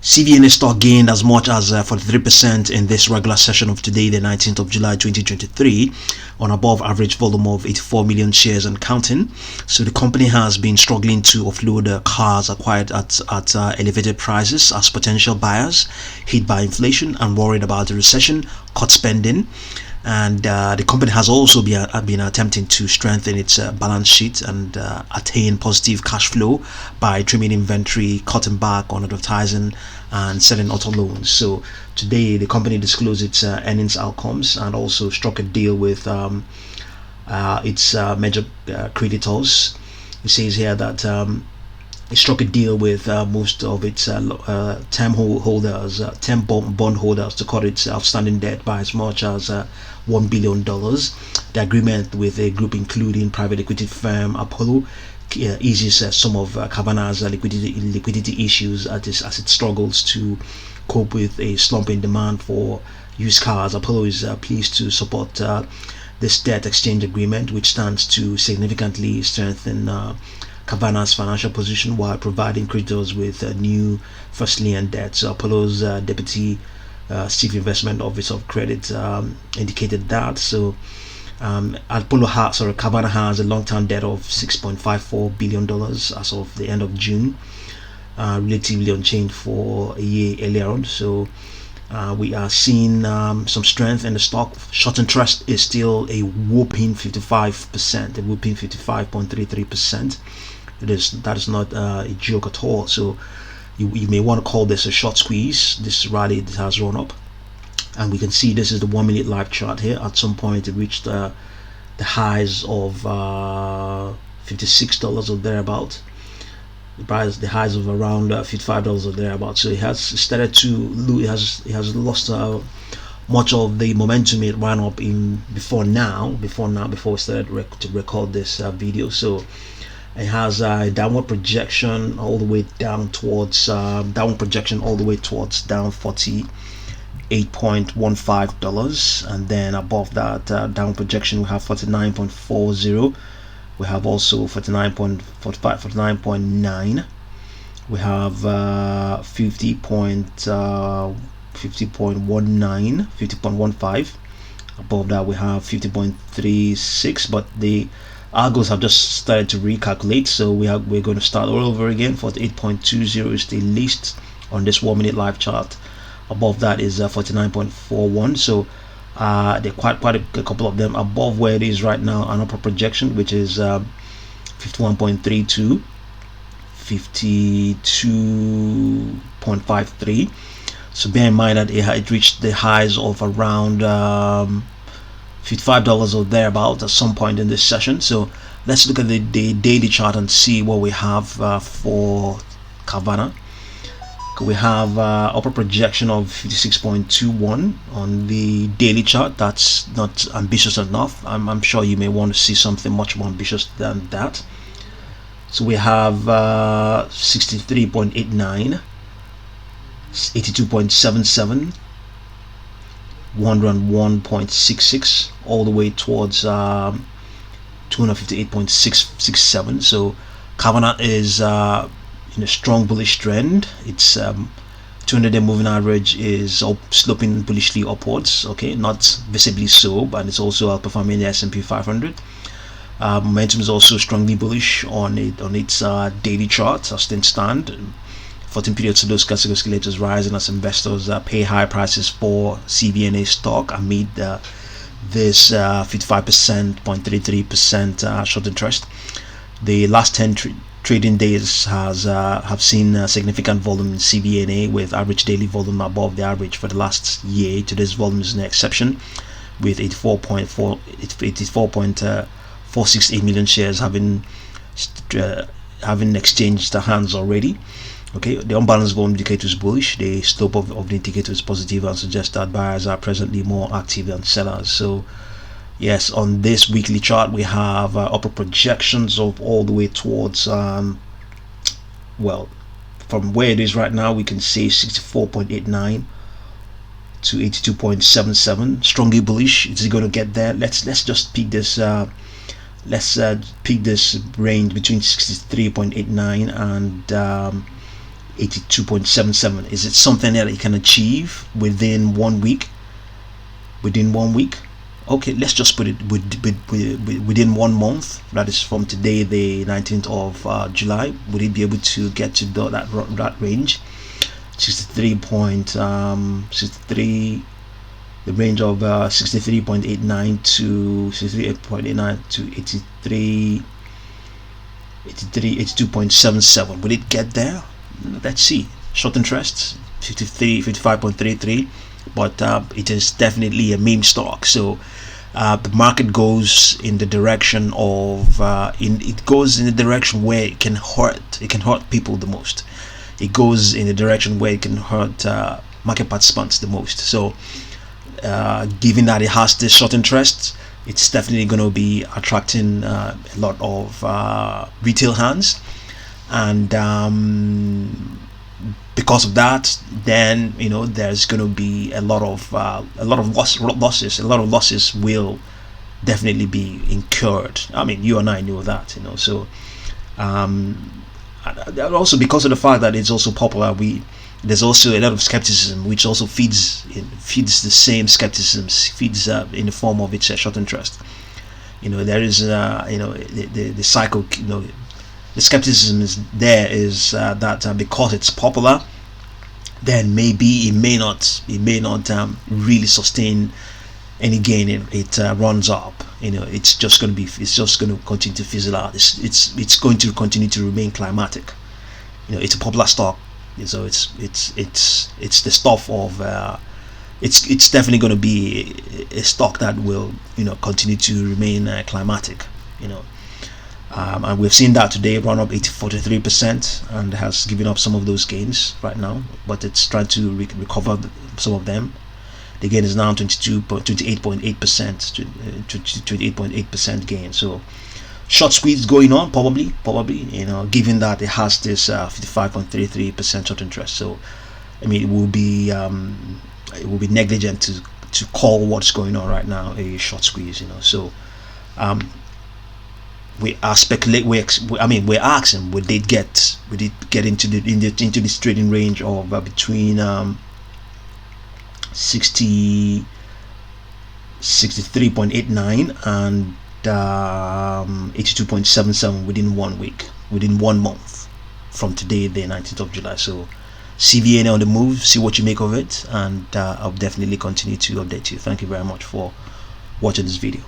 CVNA stock gained as much as 43% in this regular session of today, the 19th of July 2023, on above average volume of 84 million shares and counting. So the company has been struggling to offload cars acquired at elevated prices as potential buyers hit by inflation and worried about the recession cut spending. And the company has also been attempting to strengthen its balance sheet and attain positive cash flow by trimming inventory, cutting back on advertising, and selling auto loans. So today the company disclosed its earnings outcomes and also struck a deal with its major creditors. It says here that it struck a deal with most of its term bondholders to cut its outstanding debt by as much as $1 billion. The agreement with a group including private equity firm Apollo eases some of Carvana's liquidity issues as it struggles to cope with a slump in demand for used cars. Apollo is pleased to support this debt exchange agreement, which stands to significantly strengthen Carvana's financial position while providing creditors with new first lien debt. So Apollo's deputy chief investment officer of credit indicated that. So Carvana has a long-term debt of $6.54 billion as of the end of June, relatively unchanged for a year earlier on. So we are seeing some strength in the stock. Short interest is still a whopping 55%, a whopping 55.33%. That is not a joke at all. So you may want to call this a short squeeze. This rally that has run up, and we can see this is the 1 minute live chart here. At some point it reached the highs of $56 or thereabout. The highs of around $55 or thereabout. So it has started to lose. It has lost much of the momentum it ran up in before we started to record this video. So it has a downward projection all the way down towards down $48.15, and then above that down projection we have 49.40. we have also 49.45, 49.9. we have 50.15. Above that we have 50.36, but the algos have just started to recalculate, so we're going to start all over again. 48.20 is the least on this 1 minute live chart. Above that is 49.41. so there are quite a couple of them above where it is right now. An upper projection which is 51.32, 52.53. so bear in mind that it reached the highs of around $55 or thereabout at some point in this session. So let's look at the daily chart and see what we have for Carvana. We have upper projection of 56.21 on the daily chart. That's not ambitious enough. I'm sure you may want to see something much more ambitious than that. So we have 63.89, 82.77, 101.66, all the way towards 258.667. so Carvana is in a strong bullish trend. Its 200-day moving average is sloping bullishly upwards, okay, not visibly so, but it's also outperforming the S&P 500. Momentum is also strongly bullish on its daily chart as things stand. 14 periods of those escalators rising as investors pay high prices for CVNA stock amid this 55.33% short interest. The last 10 trading days have seen significant volume in CVNA, with average daily volume above the average for the last year. Today's volume is an exception, with 84.468 million shares having exchanged hands already. Okay, the unbalanced volume indicator is bullish. The slope of the indicator is positive and suggests that buyers are presently more active than sellers. So yes, on this weekly chart we have upper projections of all the way towards well, from where it is right now we can see 64.89 to 82.77. strongly bullish. Is it going to get there? Let's just pick this pick this range between 63.89 and 82.77. Is it something that you can achieve within 1 week? Within 1 week? Okay, let's just put it within 1 month. That is from today, the 19th of July. Would it be able to get to that range? 63, the range of 63.89 to 68.89 to 82.77. Would it get there? Let's see. Short interest 55.33, but it is definitely a meme stock. So the market goes in the direction of it goes in the direction where it can hurt people the most. It goes in the direction where it can hurt market participants the most. So given that it has this short interest, it's definitely going to be attracting a lot of retail hands, and because of that, then there's going to be a lot of losses. A lot of losses will definitely be incurred. I mean, you and I know that, So also because of the fact that it's also popular, there's also a lot of skepticism, which also feeds the same skepticism, feeds in the form of its short interest. There is the cycle. The skepticism is that because it's popular, then maybe it may not really sustain any gain it runs up. It's just going to continue to fizzle out. It's going to continue to remain climatic. It's a popular stock, so it's the stuff of it's definitely going to be a stock that will continue to remain climatic. And we've seen that today run up 43% and has given up some of those gains right now, but it's trying to recover some of them. The gain is now 28.8% gain. So short squeeze going on, probably, given that it has this 55.33% short interest. So I mean, it will be negligent to call what's going on right now a short squeeze. So we are speculating. We're asking, would it get into this trading range of between 63.89 and 82.77 within 1 week, within 1 month from today, the 19th of July. So CVNA on the move. See what you make of it, and I'll definitely continue to update you. Thank you very much for watching this video.